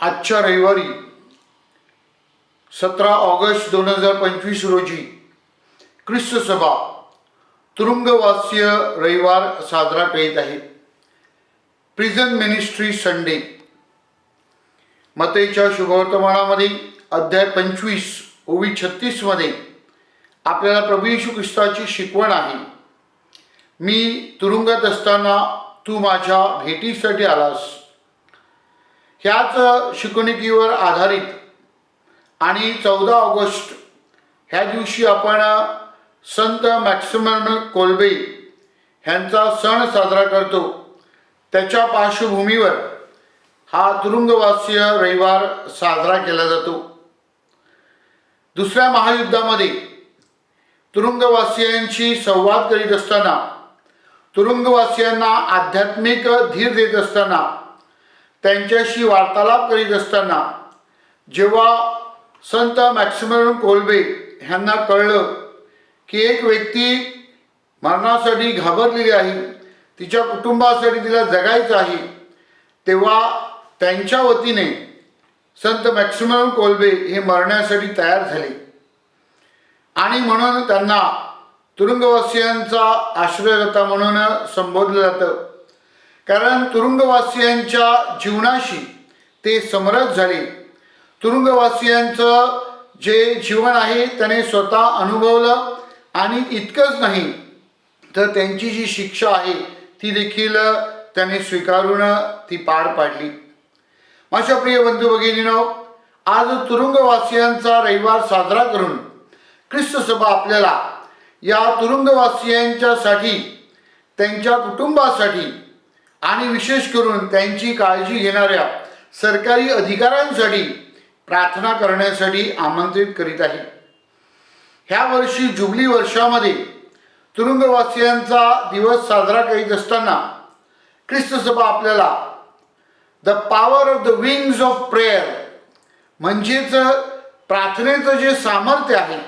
आजच्या रविवारी 17 ऑगस्ट 2025 रोजी ख्रिस्त सभा तुरुंगवासीय रविवार साजरा करीत आहे. Prison ministry Sunday. मत्तेच्या शुभवर्तमानामध्ये अध्याय 25 ओवी 36 मध्ये आपल्याला प्रभू येशू ख्रिस्ताची शिकवण आहे. मी तुरुंगात असताना तू माझ्या भेटीसाठी आलास. ह्याच शिकवणुकीवर आधारित आणि 14 ऑगस्ट ह्या दिवशी आपण संत मॅक्सिमल कोल्बे ह्यांचा सण साजरा करतो. त्याच्या पार्श्वभूमीवर हा तुरुंगवासीय रविवार साजरा केला जातो. दुसऱ्या महायुद्धामध्ये तुरुंगवासियांशी संवाद करीत असताना, तुरुंगवासियांना आध्यात्मिक धीर देत असताना, त्यांच्याशी वार्तालाप करीत असताना जेव्हा संत मॅक्सिमल कोल्बे ह्यांना कळलं की एक व्यक्ती मरणासाठी घाबरलेली आहे, तिच्या कुटुंबासाठी तिला जगायचं आहे, तेव्हा त्यांच्या वतीने संत मॅक्सिमल कोल्बे हे मरण्यासाठी तयार झाले. आणि म्हणून त्यांना तुरुंगवासियांचा आश्रयदाता म्हणून संबोधलं जातं. कारण तुरुंगवासियांच्या जीवनाशी ते समरस झाले. तुरुंगवासियांचं जे जीवन आहे त्याने स्वतः अनुभवलं आणि इतकंच नाही तर त्यांची जी शिक्षा आहे ती देखील त्याने स्वीकारून ती पार पाडली. माझ्या प्रिय बंधू भगिनींनो, आज तुरुंगवासियांचा रविवार साजरा करून ख्रिस्त सभा आपल्याला या तुरुंगवासियांच्यासाठी, त्यांच्या कुटुंबासाठी आणि विशेष करून त्यांची काळजी घेणाऱ्या सरकारी अधिकाऱ्यांसाठी प्रार्थना करण्यासाठी आमंत्रित करीत आहे. ह्या वर्षी जुबली वर्षामध्ये तुरुंगवासियांचा दिवस साजरा करीत असताना ख्रिस्त सभा आपल्याला the power of the wings of prayer म्हणजेच प्रार्थनेचं जे सामर्थ्य आहे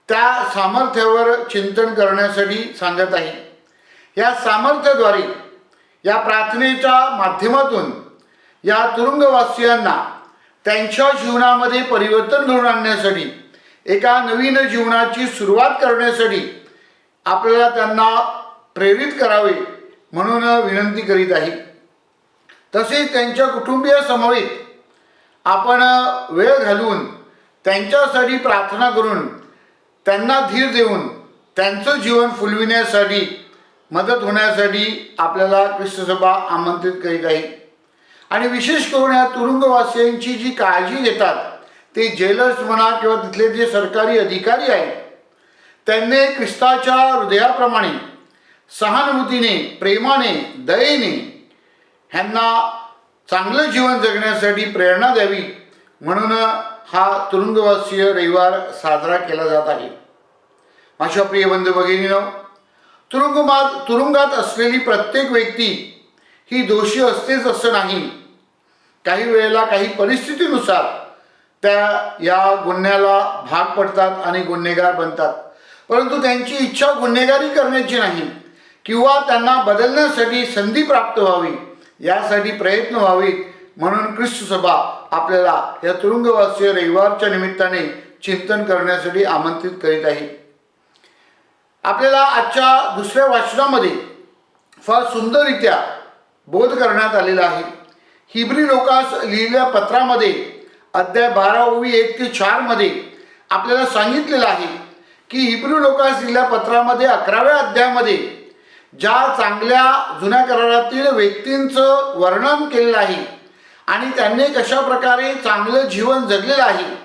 त्या सामर्थ्यावर चिंतन करण्यासाठी सांगत आहे. या सामर्थ्याद्वारे, या प्रार्थनेच्या माध्यमातून या तुरुंगवासियांना त्यांच्या जीवनामध्ये परिवर्तन घडवून आणण्यासाठी, एका नवीन जीवनाची सुरुवात करण्यासाठी आपल्याला त्यांना प्रेरित करावे म्हणून विनंती करीत आहे. तसेच त्यांच्या कुटुंबियासमवेत आपण वेळ घालवून त्यांच्यासाठी प्रार्थना करून त्यांना धीर देऊन त्यांचं जीवन फुलविण्यासाठी मदत होण्यासाठी आपल्याला ख्रिस्त सभा आमंत्रित करीत आहे. आणि विशेष करून या तुरुंगवासियांची जी काळजी घेतात ते जेलर्स म्हणा किंवा तिथले जे सरकारी अधिकारी आहेत, त्यांनी ख्रिस्ताच्या हृदयाप्रमाणे सहानुभूतीने, प्रेमाने, दयेने ह्यांना चांगलं जीवन जगण्यासाठी प्रेरणा द्यावी म्हणून हा तुरुंगवासीय रविवार साजरा केला जात आहे. माझ्या प्रिय बंधू भगिनींनो, तुरुंगात असलेली प्रत्येक व्यक्ती ही दोषी असतेच असं नाही. काही वेळेला काही परिस्थितीनुसार त्या या गुन्ह्याला भाग पडतात आणि गुन्हेगार बनतात. परंतु त्यांची इच्छा गुन्हेगारी करण्याची नाही किंवा त्यांना बदलण्यासाठी संधी प्राप्त व्हावी, यासाठी प्रयत्न व्हावेत म्हणून ख्रिस्त सभा आपल्याला या तुरुंगवासीय रविवारच्या निमित्ताने चिंतन करण्यासाठी आमंत्रित करीत आहे. आपल्याला आजच्या दुसऱ्या वाचनामध्ये फार सुंदररित्या बोध करण्यात आलेला आहे. हिब्री लोकास लिहिलेल्या पत्रामध्ये अध्याय 12 ओवी 1 ते 4 मध्ये आपल्याला सांगितलेलं आहे की हिब्री लोकास लिहिलेल्या पत्रामध्ये 11व्या अध्यायामध्ये ज्या चांगल्या जुन्या करारातील व्यक्तींचं वर्णन केलेलं आहे आणि त्यांनी कशा प्रकारे चांगलं जीवन जगलेलं आहे,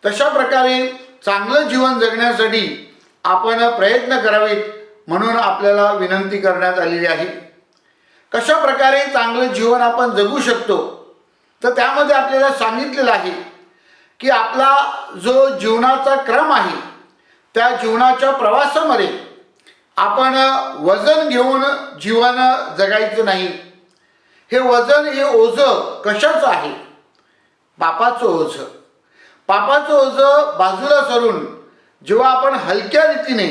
तशा प्रकारे चांगलं जीवन जगण्यासाठी आपण प्रयत्न करावेत म्हणून आपल्याला विनंती करण्यात आलेली आहे. कशा प्रकारे चांगलं जीवन आपण जगू शकतो, तर त्यामध्ये आपल्याला सांगितलेलं आहे की आपला जो जीवनाचा क्रम आहे त्या जीवनाच्या प्रवासामध्ये आपण वजन घेऊन जीवन जगायचं नाही. हे वजन, हे ओझं कशाचं आहे? पापाचं ओझं. पापाचं ओझं बाजूला सरून जेव्हा आपण हलक्या रीतीने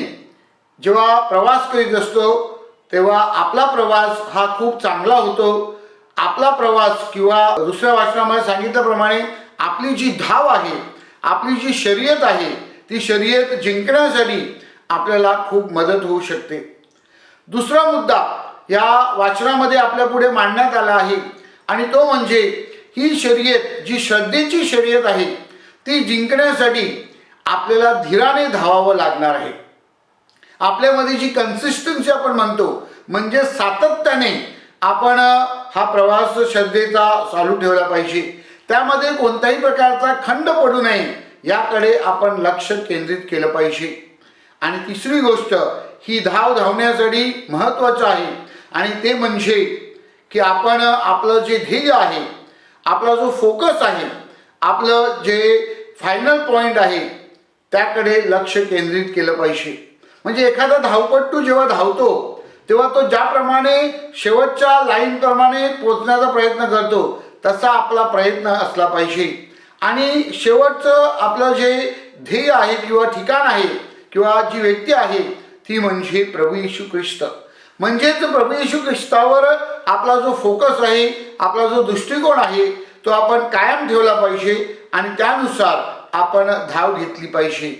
जेव्हा प्रवास करीत असतो तेव्हा आपला प्रवास हा खूप चांगला होतो आपला प्रवास किंवा दुसऱ्या वाचनामध्ये सांगितल्याप्रमाणे आपली जी धाव आहे, आपली जी शर्यत आहे, ती शर्यत जिंकण्यासाठी आपल्याला खूप मदत होऊ शकते. दुसरा मुद्दा या वाचनामध्ये आपल्या पुढे मांडण्यात आला आहे आणि तो म्हणजे ही शर्यत, जी श्रद्धेची शर्यत आहे, ती जिंकण्यासाठी आपल्याला धीराने धावावं लागणार आहे. आपल्यामध्ये जी कन्सिस्टन्सी आपण म्हणतो, म्हणजे सातत्याने आपण हा प्रवास श्रद्धेचा चालू ठेवला पाहिजे. त्यामध्ये कोणत्याही प्रकारचा खंड पडू नये याकडे आपण लक्ष केंद्रित केलं पाहिजे. आणि तिसरी गोष्ट, ही धाव धावण्यासाठी महत्त्वाचं आहे आणि ते म्हणजे की आपण आपलं जे ध्येय आहे, आपला जो फोकस आहे, आपलं जे फायनल पॉईंट आहे त्याकडे लक्ष केंद्रित केलं पाहिजे. म्हणजे एखादा धावपटू जेव्हा धावतो तेव्हा तो ज्याप्रमाणे शेवटच्या लाईनप्रमाणे पोचण्याचा प्रयत्न करतो तसा आपला प्रयत्न असला पाहिजे. आणि शेवटचं आपलं जे ध्येय आहे किंवा ठिकाण आहे किंवा जी व्यक्ती आहे ती म्हणजे प्रभू येशू ख्रिस्त. म्हणजेच प्रभू येशू ख्रिस्तावर आपला जो फोकस आहे, आपला जो दृष्टिकोन आहे तो आपण कायम ठेवला पाहिजे आणि त्यानुसार आपण धाव घेतली पाहिजे.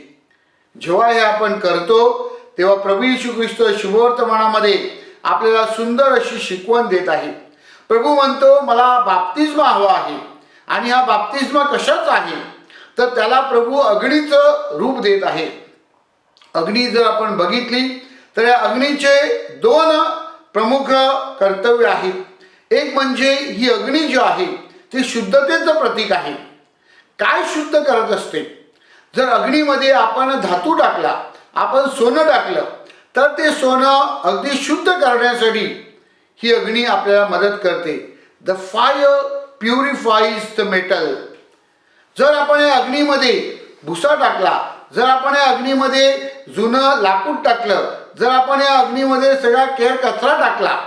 जेव्हा हे आपण करतो तेव्हा प्रभू येशू ख्रिस्त शुभवर्तमानामध्ये आपल्याला सुंदर अशी शिकवण देत आहे. प्रभू म्हणतो, मला बाप्तिस्मा हवा आहे. आणि हा बाप्तिस्मा कशाचा आहे तर त्याला प्रभू अग्नीचं रूप देत आहे. अग्नी जर आपण बघितली तर या अग्नीचे दोन प्रमुख कर्तव्य आहेत. एक म्हणजे ही अग्नी जी आहे ती शुद्धतेचं प्रतीक आहे. काय शुद्ध करत असते? जर अग्नीमध्ये आपण धातू टाकला, आपण सोनं टाकलं तर ते सोनं अगदी शुद्ध करण्यासाठी ही अग्नी आपल्याला मदत करते. The fire purifies the metal. जर आपण या अग्नीमध्ये भुसा टाकला, जर आपण या अग्नीमध्ये जुनं लाकूड टाकलं, जर आपण या अग्नीमध्ये सगळा केर कचरा टाकला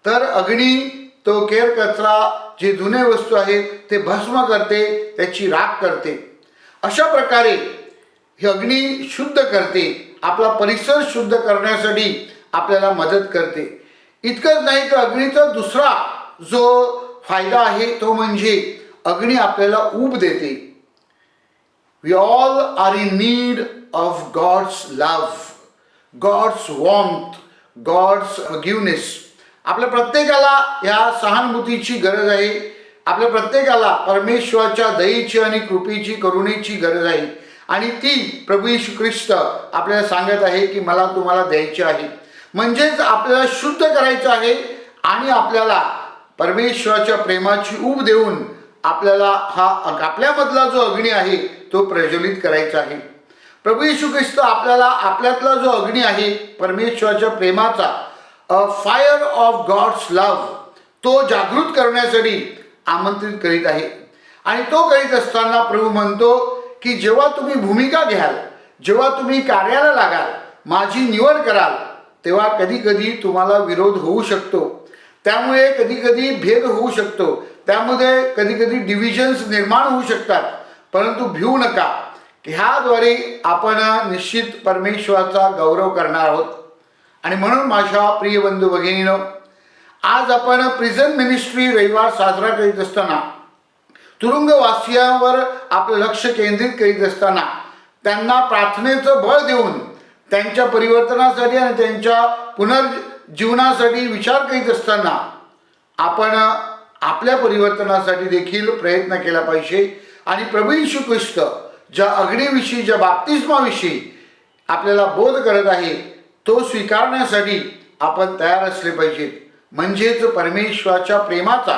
तर अग्नी तो केर कचरा, जे जुने वस्तू आहेत ते भस्म करते, त्याची राख करते. अशा प्रकारे ही अग्नी शुद्ध करते, आपला परिसर शुद्ध करण्यासाठी आपल्याला मदत करते. इतकंच नाही तर अग्नीचा दुसरा जो फायदा आहे तो म्हणजे अग्नी आपल्याला ऊब देते. We all are in need of God's love, God's warmth, God's forgiveness. आपल्या प्रत्येकाला ह्या सहानुभूतीची गरज आहे. आपल्या प्रत्येकाला परमेश्वराच्या दयेची आणि कृपेची, करुणेची गरज आहे. आणि ती प्रभू येशू ख्रिस्त आपल्याला सांगत आहे की मला तुम्हाला द्यायची आहे. म्हणजेच आपल्याला शुद्ध करायचं आहे आणि आपल्याला परमेश्वराच्या प्रेमाची ऊब देऊन आपल्याला हा आपल्यामधला जो अग्नी आहे तो प्रज्वलित करायचा आहे. प्रभू येशू ख्रिस्त आपल्याला आपल्यातला जो अग्नी आहे परमेश्वराच्या प्रेमाचा, a fire of God's love, तो जागृत करण्यासाठी आमंत्रित करीत आहे. आणि तो करीत असताना प्रभू म्हणतो की जेव्हा तुम्ही भूमिका घ्याल, जेव्हा तुम्ही कार्याला लागाल, माझी निवड कराल, तेव्हा कधी कधी तुम्हाला विरोध होऊ शकतो. त्यामुळे कधी कधी भेद होऊ शकतो, त्यामध्ये कधी कधी डिव्हिजन्स निर्माण होऊ शकतात. परंतु भिवू नका, ह्याद्वारे आपण निश्चित परमेश्वराचा गौरव करणार आहोत. आणि म्हणून माझ्या प्रिय बंधू भगिनीनो, आज आपण प्रिझन मिनिस्ट्री रविवार साजरा करीत असताना, तुरुंगवासियांवर आपलं लक्ष केंद्रित करीत असताना, त्यांना प्रार्थनेचं बळ देऊन त्यांच्या परिवर्तनासाठी आणि त्यांच्या पुनर्जीवनासाठी विचार करीत असताना आपण आपल्या परिवर्तनासाठी देखील प्रयत्न केला पाहिजे. आणि प्रभू येशू ख्रिस्त ज्या अग्नीविषयी, ज्या बाप्तिस्माविषयी आपल्याला बोध करत आहे तो स्वीकारण्यासाठी आपण तयार असले पाहिजेत. म्हणजेच परमेश्वराच्या प्रेमाचा,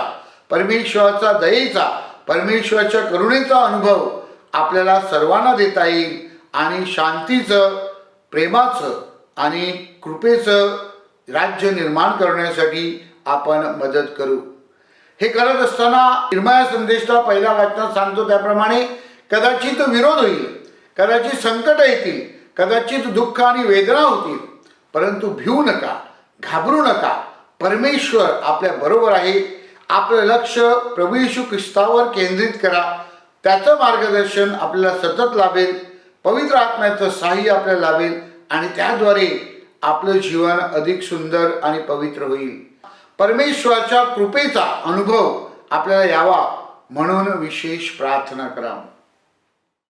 परमेश्वराचा दयेचा, परमेश्वराच्या करुणेचा अनुभव आपल्याला सर्वांना देता येईल आणि शांतीचं, प्रेमाचं आणि कृपेचं राज्य निर्माण करण्यासाठी आपण मदत करू. हे करत असताना निर्मया संदेशचा पहिल्या वाचनात सांगतो त्याप्रमाणे कदाचित विरोध होईल, कदाचित संकट येतील, कदाचित दुःख आणि वेदना होतील, परंतु भिवू नका, घाबरू नका. परमेश्वर आपल्या बरोबर आहे. आपलं लक्ष प्रभू येशू ख्रिस्तावर केंद्रित करा. त्याचं मार्गदर्शन आपल्याला सतत लाभेल, पवित्र आत्म्याचं सहाय्य आपल्याला लाभेल आणि त्याद्वारे आपलं जीवन अधिक सुंदर आणि पवित्र होईल. परमेश्वराच्या कृपेचा अनुभव आपल्याला यावा म्हणून विशेष प्रार्थना करा.